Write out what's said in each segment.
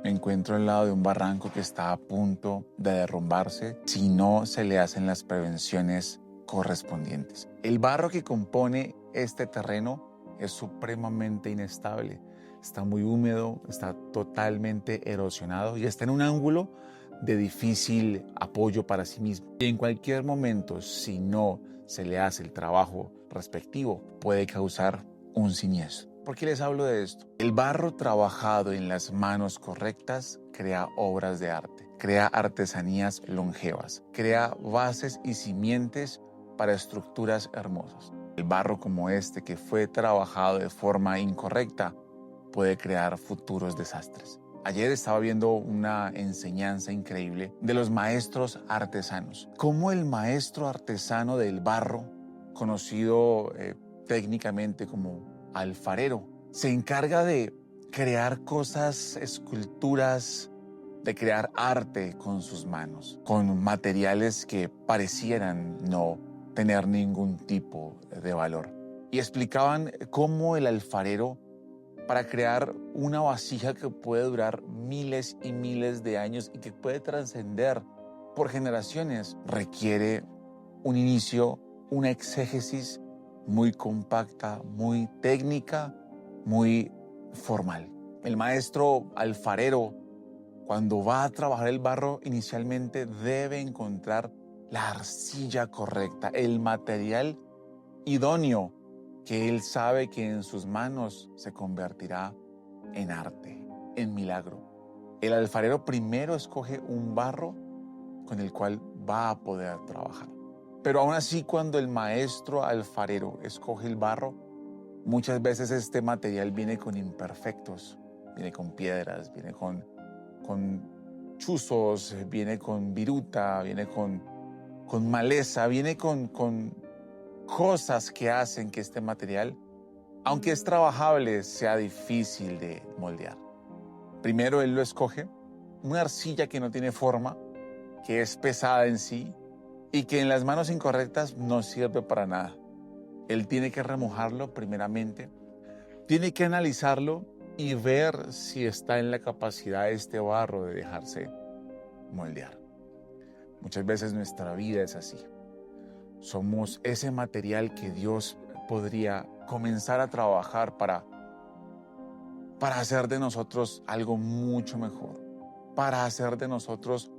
Me encuentro al lado de un barranco que está a punto de derrumbarse si no se le hacen las prevenciones correspondientes. El barro que compone este terreno es supremamente inestable. Está muy húmedo, está totalmente erosionado y está en un ángulo de difícil apoyo para sí mismo. Y en cualquier momento, si no se le hace el trabajo respectivo, puede causar un siniestro. ¿Por qué les hablo de esto? El barro trabajado en las manos correctas crea obras de arte, crea artesanías longevas, crea bases y simientes para estructuras hermosas. El barro como este, que fue trabajado de forma incorrecta, puede crear futuros desastres. Ayer estaba viendo una enseñanza increíble de los maestros artesanos. Cómo el maestro artesano del barro, conocido técnicamente como alfarero, se encarga de crear cosas, esculturas, de crear arte con sus manos, con materiales que parecieran no tener ningún tipo de valor. Y explicaban cómo el alfarero, para crear una vasija que puede durar miles y miles de años y que puede trascender por generaciones, requiere un inicio, una exégesis muy compacta, muy técnica, muy formal. El maestro alfarero, cuando va a trabajar el barro, inicialmente debe encontrar la arcilla correcta, el material idóneo que él sabe que en sus manos se convertirá en arte, en milagro. El alfarero primero escoge un barro con el cual va a poder trabajar. Pero aún así, cuando el maestro alfarero escoge el barro, muchas veces este material viene con imperfectos, viene con piedras, viene con chuzos, viene con viruta, viene con maleza, viene con cosas que hacen que este material, aunque es trabajable, sea difícil de moldear. Primero él lo escoge, una arcilla que no tiene forma, que es pesada en sí y que en las manos incorrectas no sirve para nada. Él tiene que remojarlo primeramente, tiene que analizarlo y ver si está en la capacidad de este barro de dejarse moldear. Muchas veces nuestra vida es así. Somos ese material que Dios podría comenzar a trabajar para hacer de nosotros algo mucho mejor, para hacer de nosotros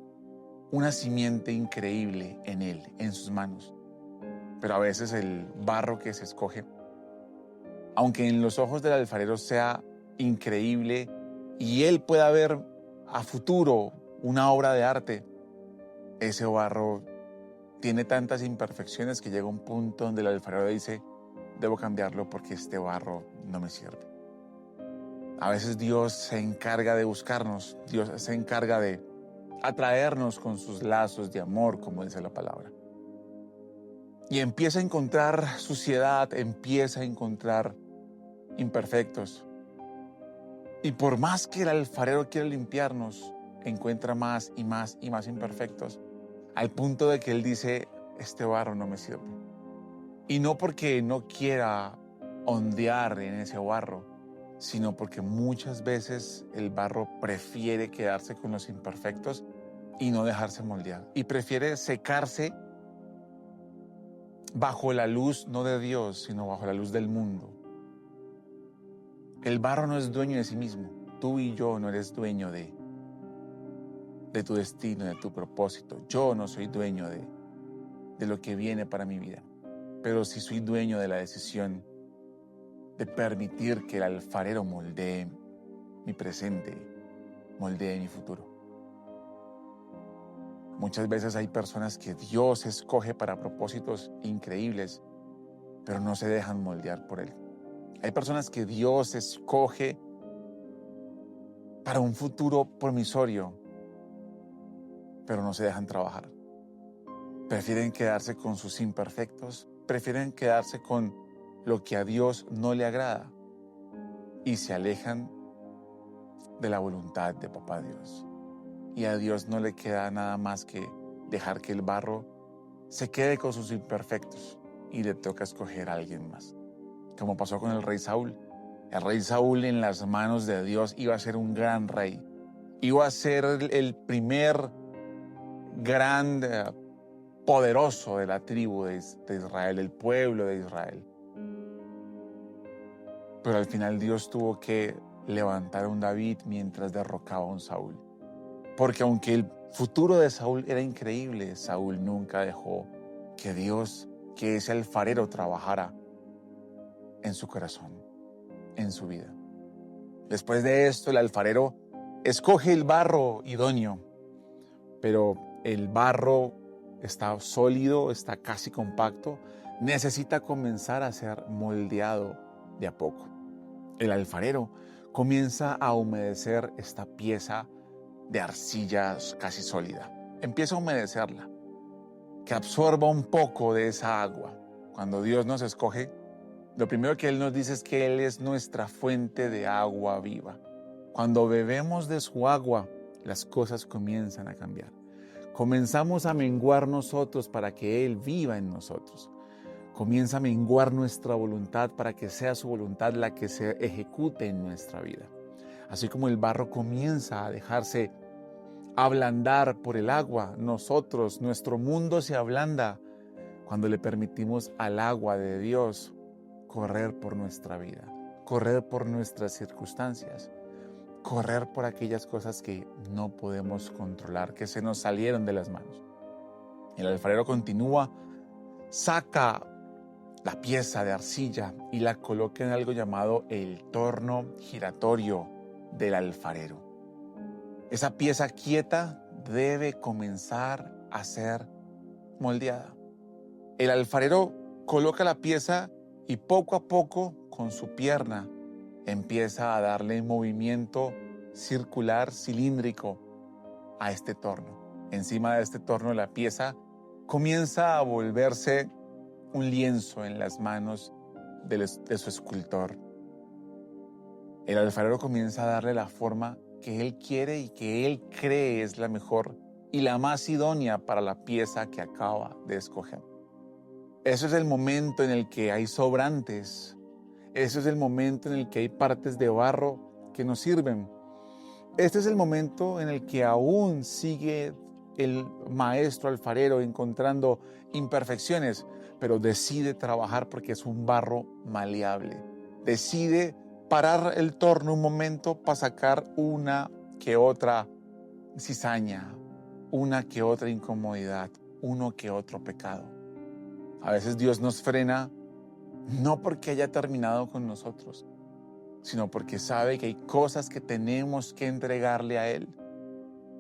una simiente increíble en Él, en sus manos. Pero a veces el barro que se escoge, aunque en los ojos del alfarero sea increíble y él pueda ver a futuro una obra de arte, ese barro tiene tantas imperfecciones que llega un punto donde el alfarero dice: debo cambiarlo porque este barro no me sirve. A veces Dios se encarga de buscarnos, Dios se encarga de atraernos con sus lazos de amor, como dice la palabra. Y empieza a encontrar suciedad, empieza a encontrar imperfectos. Y por más que el alfarero quiera limpiarnos, encuentra más y más y más imperfectos, al punto de que él dice: este barro no me sirve. Y no porque no quiera ondear en ese barro, sino porque muchas veces el barro prefiere quedarse con los imperfectos y no dejarse moldear. Y prefiere secarse bajo la luz no de Dios, sino bajo la luz del mundo. El barro no es dueño de sí mismo. Tú y yo no eres dueño de tu destino, de tu propósito. Yo no soy dueño de lo que viene para mi vida. Pero sí soy dueño de la decisión de permitir que el alfarero moldee mi presente, moldee mi futuro. Muchas veces hay personas que Dios escoge para propósitos increíbles, pero no se dejan moldear por Él. Hay personas que Dios escoge para un futuro promisorio, pero no se dejan trabajar. Prefieren quedarse con sus imperfectos, prefieren quedarse con lo que a Dios no le agrada y se alejan de la voluntad de Papá Dios. Y a Dios no le queda nada más que dejar que el barro se quede con sus imperfectos y le toca escoger a alguien más. Como pasó con el rey Saúl. El rey Saúl en las manos de Dios iba a ser un gran rey. Iba a ser el primer gran poderoso de la tribu de Israel, el pueblo de Israel. Pero al final Dios tuvo que levantar a un David mientras derrocaba a un Saúl. Porque aunque el futuro de Saúl era increíble, Saúl nunca dejó que Dios, que ese alfarero, trabajara en su corazón, en su vida. Después de esto, el alfarero escoge el barro idóneo, pero el barro está sólido, está casi compacto, necesita comenzar a ser moldeado de a poco. El alfarero comienza a humedecer esta pieza de arcilla casi sólida. Empieza a humedecerla, que absorba un poco de esa agua. Cuando Dios nos escoge, lo primero que Él nos dice es que Él es nuestra fuente de agua viva. Cuando bebemos de su agua, las cosas comienzan a cambiar. Comenzamos a menguar nosotros para que Él viva en nosotros. Comienza a menguar nuestra voluntad para que sea su voluntad la que se ejecute en nuestra vida. Así como el barro comienza a dejarse ablandar por el agua, nuestro mundo se ablanda cuando le permitimos al agua de Dios correr por nuestra vida, correr por nuestras circunstancias, correr por aquellas cosas que no podemos controlar, que se nos salieron de las manos. El alfarero continúa, saca la pieza de arcilla y la coloca en algo llamado el torno giratorio del alfarero. Esa pieza quieta debe comenzar a ser moldeada. El alfarero coloca la pieza y poco a poco, con su pierna, empieza a darle movimiento circular, cilíndrico a este torno. Encima de este torno, la pieza comienza a volverse un lienzo en las manos de su escultor. El alfarero comienza a darle la forma que él quiere y que él cree es la mejor y la más idónea para la pieza que acaba de escoger. Eso es el momento en el que hay sobrantes. Eso es el momento en el que hay partes de barro que no sirven. Este es el momento en el que aún sigue el maestro alfarero encontrando imperfecciones, pero decide trabajar porque es un barro maleable. Decide parar el torno un momento para sacar una que otra cizaña, una que otra incomodidad, uno que otro pecado. A veces Dios nos frena no porque haya terminado con nosotros, sino porque sabe que hay cosas que tenemos que entregarle a Él.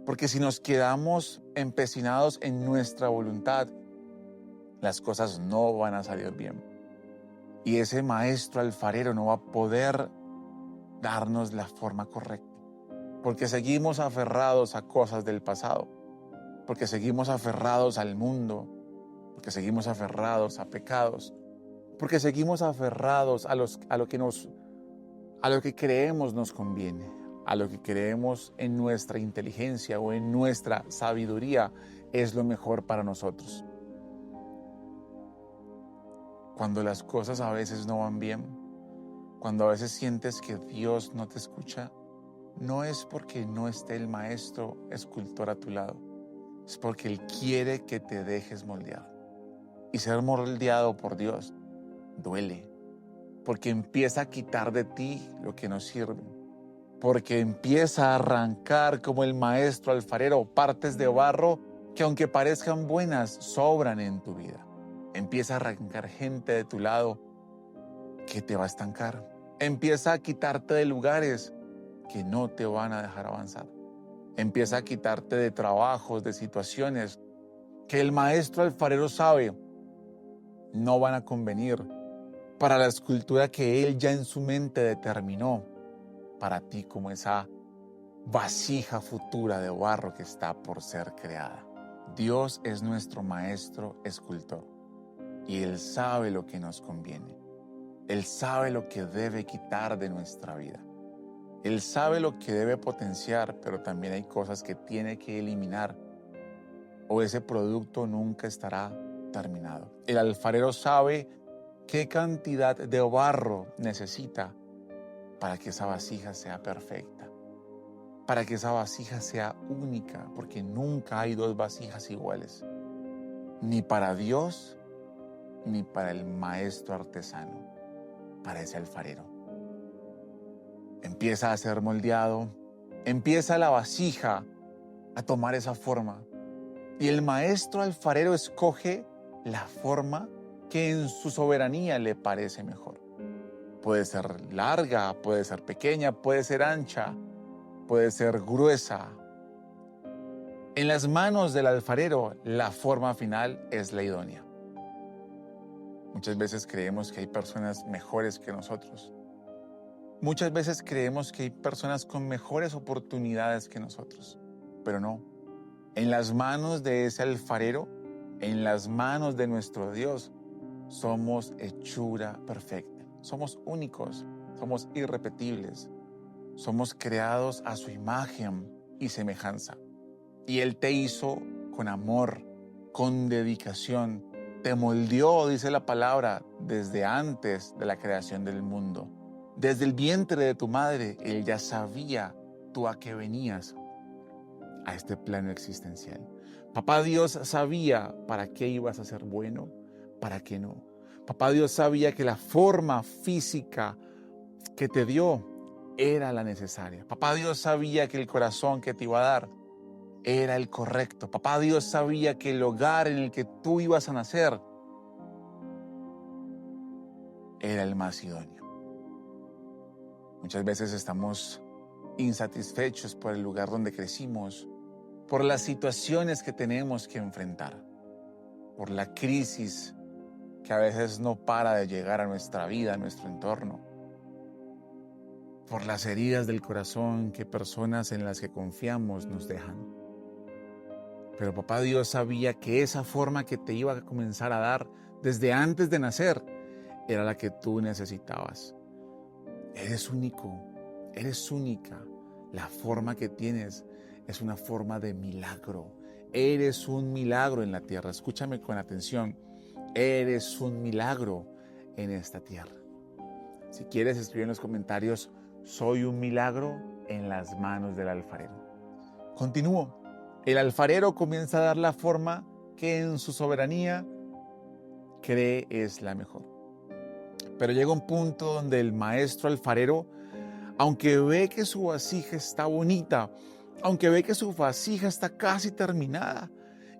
Porque si nos quedamos empecinados en nuestra voluntad, las cosas no van a salir bien. Y ese maestro alfarero no va a poder darnos la forma correcta. Porque seguimos aferrados a cosas del pasado. Porque seguimos aferrados al mundo. Porque seguimos aferrados a pecados. Porque seguimos aferrados a lo que creemos nos conviene, a lo que creemos en nuestra inteligencia o en nuestra sabiduría es lo mejor para nosotros. Cuando las cosas a veces no van bien, cuando a veces sientes que Dios no te escucha, no es porque no esté el maestro escultor a tu lado, es porque Él quiere que te dejes moldear. Y ser moldeado por Dios duele, porque empieza a quitar de ti lo que no sirve, porque empieza a arrancar como el maestro alfarero partes de barro que aunque parezcan buenas, sobran en tu vida. Empieza a arrancar gente de tu lado que te va a estancar. Empieza a quitarte de lugares que no te van a dejar avanzar. Empieza a quitarte de trabajos, de situaciones que el maestro alfarero sabe no van a convenir para la escultura que él ya en su mente determinó para ti como esa vasija futura de barro que está por ser creada. Dios es nuestro maestro escultor y Él sabe lo que nos conviene. Él sabe lo que debe quitar de nuestra vida. Él sabe lo que debe potenciar, pero también hay cosas que tiene que eliminar o ese producto nunca estará terminado. El alfarero sabe qué cantidad de barro necesita para que esa vasija sea perfecta. para que esa vasija sea única, porque nunca hay dos vasijas iguales, ni para Dios, ni para el maestro artesano, para ese alfarero. Empieza a ser moldeado, empieza la vasija a tomar esa forma, y el maestro alfarero escoge la forma que en su soberanía le parece mejor. Puede ser larga, puede ser pequeña, puede ser ancha, puede ser gruesa. En las manos del alfarero, la forma final es la idónea. Muchas veces creemos que hay personas mejores que nosotros. Muchas veces creemos que hay personas con mejores oportunidades que nosotros, pero no. En las manos de ese alfarero, en las manos de nuestro Dios, somos hechura perfecta. Somos únicos, somos irrepetibles. Somos creados a su imagen y semejanza. Y Él te hizo con amor, con dedicación. Te moldeó, dice la palabra, desde antes de la creación del mundo. Desde el vientre de tu madre, Él ya sabía tú a qué venías a este plano existencial. Papá Dios sabía para qué ibas a ser bueno, para qué no. Papá Dios sabía que la forma física que te dio era la necesaria. Papá Dios sabía que el corazón que te iba a dar era el correcto. Papá Dios sabía que el hogar en el que tú ibas a nacer era el más idóneo. Muchas veces estamos insatisfechos por el lugar donde crecimos, por las situaciones que tenemos que enfrentar, por la crisis que a veces no para de llegar a nuestra vida, a nuestro entorno, por las heridas del corazón que personas en las que confiamos nos dejan. Pero papá Dios sabía que esa forma que te iba a comenzar a dar desde antes de nacer era la que tú necesitabas. Eres único, eres única. La forma que tienes es una forma de milagro. Eres un milagro en la tierra. Escúchame con atención. Eres un milagro en esta tierra. Si quieres, escribir en los comentarios: soy un milagro en las manos del alfarero. Continúo. El alfarero comienza a dar la forma que en su soberanía cree es la mejor. Pero llega un punto donde el maestro alfarero, aunque ve que su vasija está bonita, aunque ve que su vasija está casi terminada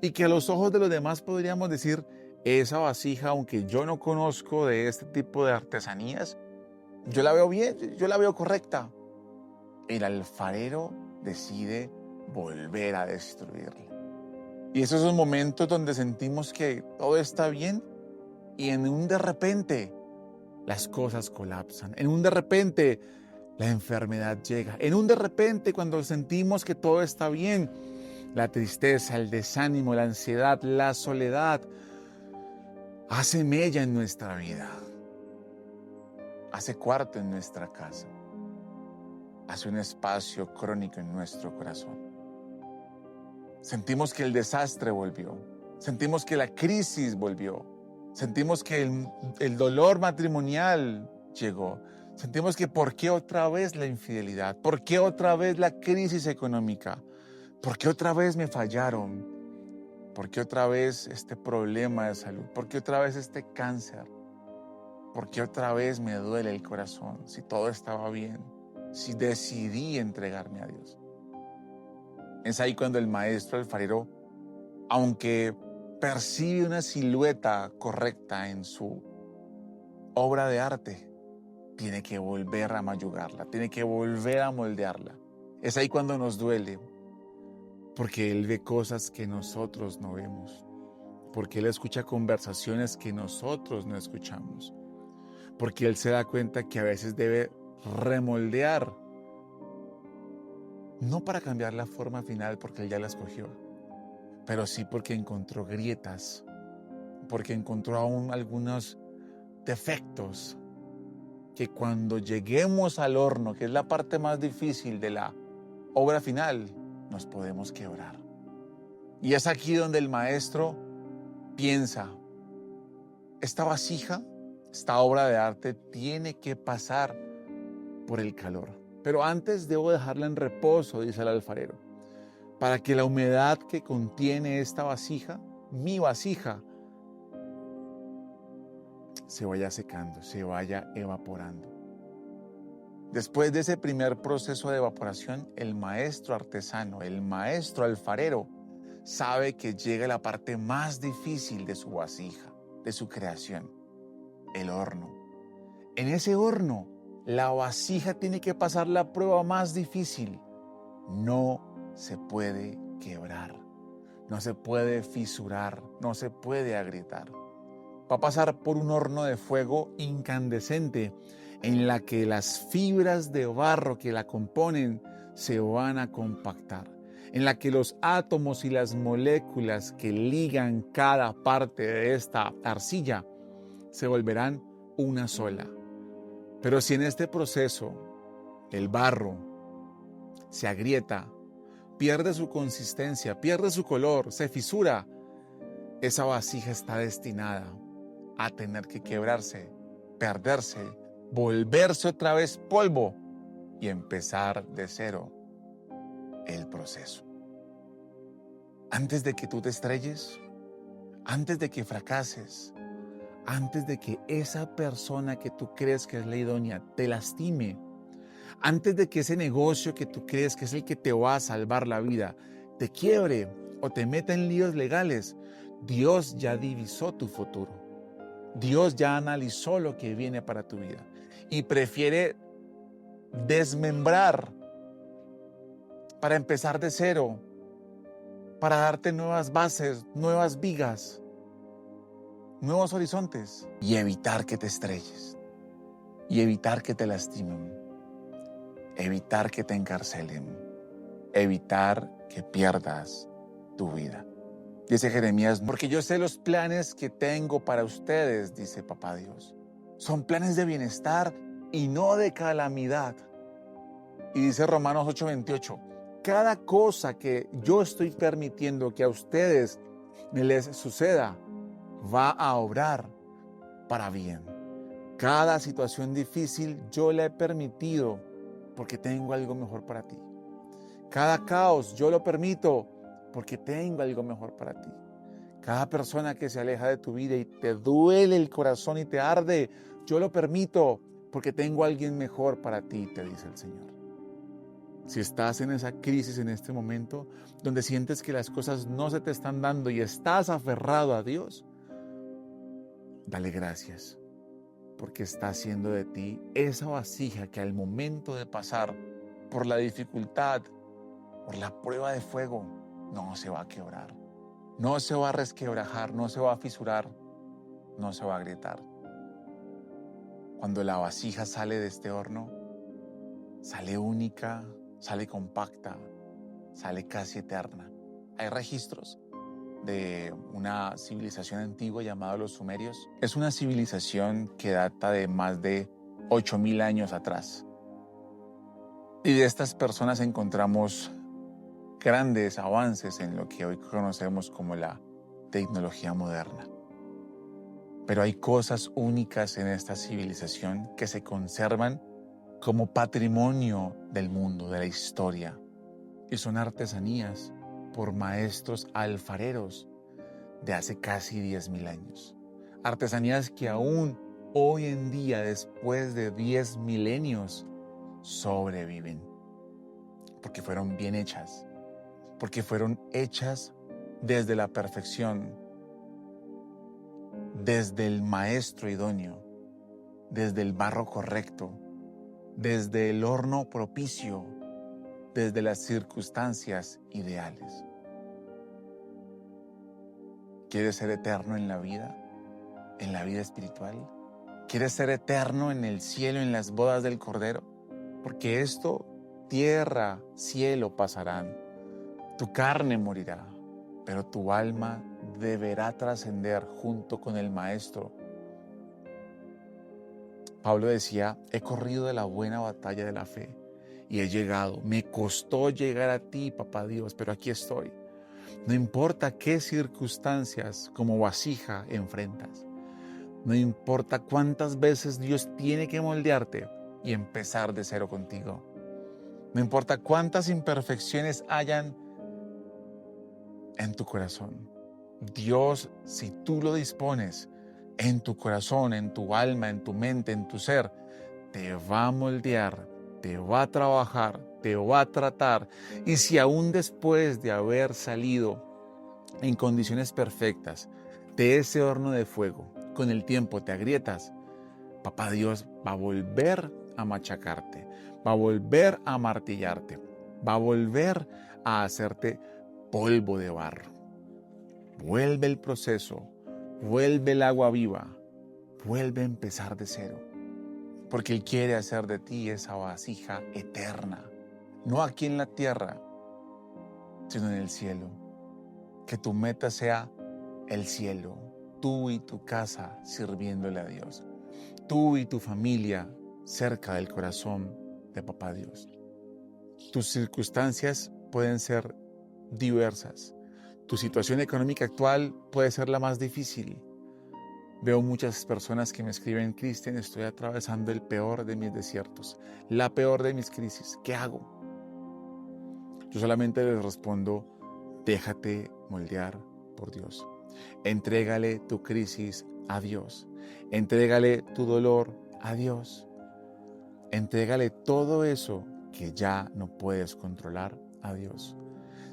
y que a los ojos de los demás podríamos decir, esa vasija, aunque yo no conozco de este tipo de artesanías, yo la veo bien, yo la veo correcta. El alfarero decide volver a destruirla. Y esos son momentos donde sentimos que todo está bien y en un de repente las cosas colapsan. En un de repente la enfermedad llega. En un de repente cuando sentimos que todo está bien, la tristeza, el desánimo, la ansiedad, la soledad hace mella en nuestra vida. Hace cuarto en nuestra casa. Hace un espacio crónico en nuestro corazón. Sentimos que el desastre volvió. Sentimos que la crisis volvió. Sentimos que el dolor matrimonial llegó. Sentimos que ¿por qué otra vez la infidelidad? ¿Por qué otra vez la crisis económica? ¿Por qué otra vez me fallaron? ¿Por qué otra vez este problema de salud? ¿Por qué otra vez este cáncer? ¿Por qué otra vez me duele el corazón si todo estaba bien? Si decidí entregarme a Dios. Es ahí cuando el maestro alfarero, aunque percibe una silueta correcta en su obra de arte, tiene que volver a mayugarla, tiene que volver a moldearla. Es ahí cuando nos duele, porque Él ve cosas que nosotros no vemos, porque Él escucha conversaciones que nosotros no escuchamos, porque Él se da cuenta que a veces debe remoldear, no para cambiar la forma final porque Él ya la escogió, pero sí porque encontró grietas, porque encontró aún algunos defectos que cuando lleguemos al horno, que es la parte más difícil de la obra final, nos podemos quebrar. Y es aquí donde el maestro piensa, esta vasija, esta obra de arte tiene que pasar por el calor. Pero antes debo dejarla en reposo, dice el alfarero, para que la humedad que contiene esta vasija, mi vasija, se vaya secando, se vaya evaporando. Después de ese primer proceso de evaporación, el maestro artesano, el maestro alfarero, sabe que llega la parte más difícil de su vasija, de su creación, el horno. En ese horno, la vasija tiene que pasar la prueba más difícil. No se puede quebrar, no se puede fisurar, no se puede agrietar. Va a pasar por un horno de fuego incandescente en la que las fibras de barro que la componen se van a compactar, en la que los átomos y las moléculas que ligan cada parte de esta arcilla se volverán una sola. Pero si en este proceso el barro se agrieta, pierde su consistencia, pierde su color, se fisura, esa vasija está destinada a tener que quebrarse, perderse, volverse otra vez polvo y empezar de cero el proceso. Antes de que tú te estrelles, antes de que fracases, antes de que esa persona que tú crees que es la idónea te lastime, antes de que ese negocio que tú crees que es el que te va a salvar la vida te quiebre o te meta en líos legales, Dios ya divisó tu futuro. Dios ya analizó lo que viene para tu vida y prefiere desmembrar para empezar de cero, para darte nuevas bases, nuevas vigas, nuevos horizontes y evitar que te estrelles y evitar que te lastimen, evitar que te encarcelen, evitar que pierdas tu vida. Dice Jeremías, porque yo sé los planes que tengo para ustedes, dice Papá Dios. Son planes de bienestar y no de calamidad. Y dice Romanos 8:28, cada cosa que yo estoy permitiendo que a ustedes les suceda, va a obrar para bien. Cada situación difícil yo la he permitido porque tengo algo mejor para ti. Cada caos yo lo permito porque tengo algo mejor para ti. Cada persona que se aleja de tu vida y te duele el corazón y te arde, yo lo permito porque tengo a alguien mejor para ti, te dice el Señor. Si estás en esa crisis en este momento, donde sientes que las cosas no se te están dando y estás aferrado a Dios, dale gracias, porque está haciendo de ti esa vasija que al momento de pasar por la dificultad, por la prueba de fuego, no se va a quebrar, no se va a resquebrajar, no se va a fisurar, no se va a agrietar. Cuando la vasija sale de este horno, sale única, sale compacta, sale casi eterna. Hay registros de una civilización antigua llamada los sumerios. Es una civilización que data de más de 8.000 años atrás. Y de estas personas encontramos grandes avances en lo que hoy conocemos como la tecnología moderna. Pero hay cosas únicas en esta civilización que se conservan como patrimonio del mundo, de la historia. Y son artesanías por maestros alfareros de hace casi 10.000 años. Artesanías que aún hoy en día, después de 10 milenios, sobreviven. Porque fueron bien hechas. Porque fueron hechas desde la perfección, desde el maestro idóneo, desde el barro correcto, desde el horno propicio, desde las circunstancias ideales. ¿Quieres ser eterno en la vida espiritual? ¿Quieres ser eterno en el cielo, en las bodas del Cordero? Porque esto, tierra, cielo pasarán. Tu carne morirá, pero tu alma deberá trascender junto con el Maestro. Pablo decía, he corrido de la buena batalla de la fe y he llegado. Me costó llegar a ti, Papá Dios, pero aquí estoy. No importa qué circunstancias como vasija enfrentas. No importa cuántas veces Dios tiene que moldearte y empezar de cero contigo. No importa cuántas imperfecciones hayan en tu corazón. Dios, si tú lo dispones en tu corazón, en tu alma, en tu mente, en tu ser, te va a moldear, te va a trabajar, te va a tratar. Y si aún después de haber salido en condiciones perfectas de ese horno de fuego, con el tiempo te agrietas, Papá Dios va a volver a machacarte, va a volver a martillarte, va a volver a hacerte polvo de barro. Vuelve el proceso, vuelve el agua viva, vuelve a empezar de cero. Porque Él quiere hacer de ti esa vasija eterna, no aquí en la tierra, sino en el cielo. Que tu meta sea el cielo, tú y tu casa sirviéndole a Dios, tú y tu familia cerca del corazón de Papá Dios. Tus circunstancias pueden ser diversas. Tu situación económica actual puede ser la más difícil. Veo muchas personas que me escriben: Cristian, estoy atravesando el peor de mis desiertos, la peor de mis crisis. ¿Qué hago? Yo solamente les respondo: déjate moldear por Dios. Entrégale tu crisis a Dios. Entrégale tu dolor a Dios. Entrégale todo eso que ya no puedes controlar a Dios.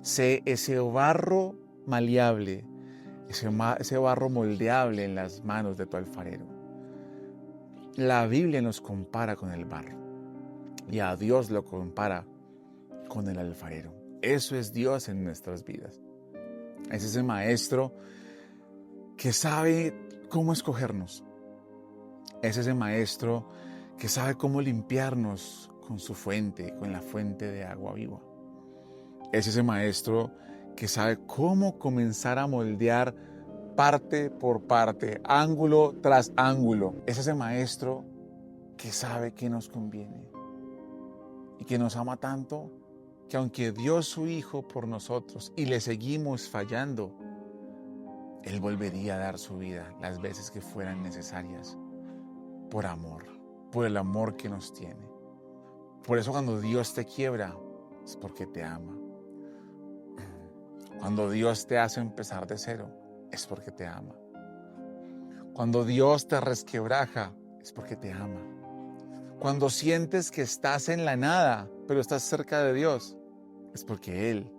Sé ese barro maleable, ese barro moldeable en las manos de tu alfarero. La Biblia nos compara con el barro y a Dios lo compara con el alfarero. Eso es Dios en nuestras vidas. Es ese maestro que sabe cómo escogernos. Es ese maestro que sabe cómo limpiarnos con su fuente, con la fuente de agua viva. Es ese maestro que sabe cómo comenzar a moldear parte por parte, ángulo tras ángulo. Es ese maestro que sabe qué nos conviene y que nos ama tanto que aunque dio su Hijo por nosotros y le seguimos fallando, Él volvería a dar su vida las veces que fueran necesarias por amor, por el amor que nos tiene. Por eso cuando Dios te quiebra es porque te ama. Cuando Dios te hace empezar de cero es porque te ama. Cuando Dios te resquebraja es porque te ama. Cuando sientes que estás en la nada, pero estás cerca de Dios, es porque Él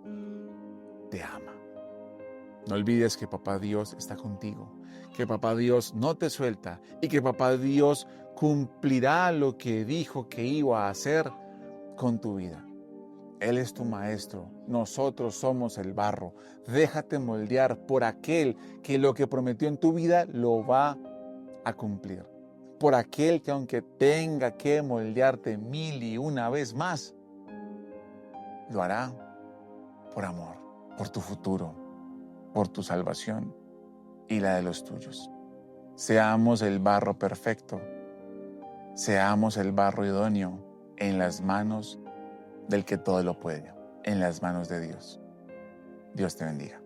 te ama. No olvides que Papá Dios está contigo, que Papá Dios no te suelta y que Papá Dios cumplirá lo que dijo que iba a hacer con tu vida. Él es tu maestro, nosotros somos el barro. Déjate moldear por aquel que lo que prometió en tu vida lo va a cumplir. Por aquel que aunque tenga que moldearte 1001 vez más, lo hará por amor, por tu futuro, por tu salvación y la de los tuyos. Seamos el barro perfecto, seamos el barro idóneo en las manos del que todo lo puede, en las manos de Dios. Dios te bendiga.